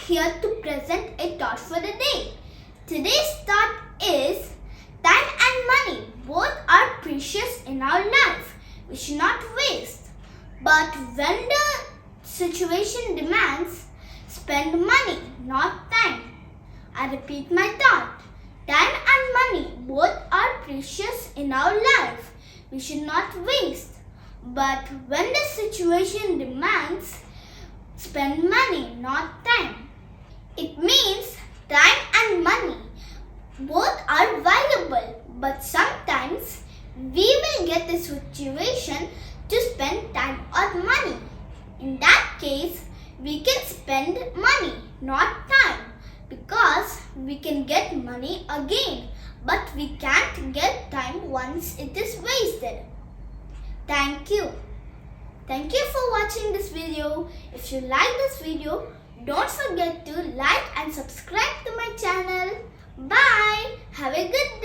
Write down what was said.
here to present a thought for the day. Today's thought is time and money both are precious in our life. We should not waste. But when the situation demands, spend money, not time. I repeat my thought. Time and money both are precious in our life. We should not waste. But when the situation demands, spend money, not time. It means time and money both are valuable, but sometimes we will get a situation to spend time or money. In that case, we can spend money, not time, because we can get money again, but we can't get time once it is wasted. Thank you. Thank you for watching this video. If you like this video, don't forget to like and subscribe to my channel. Bye. Have a good day.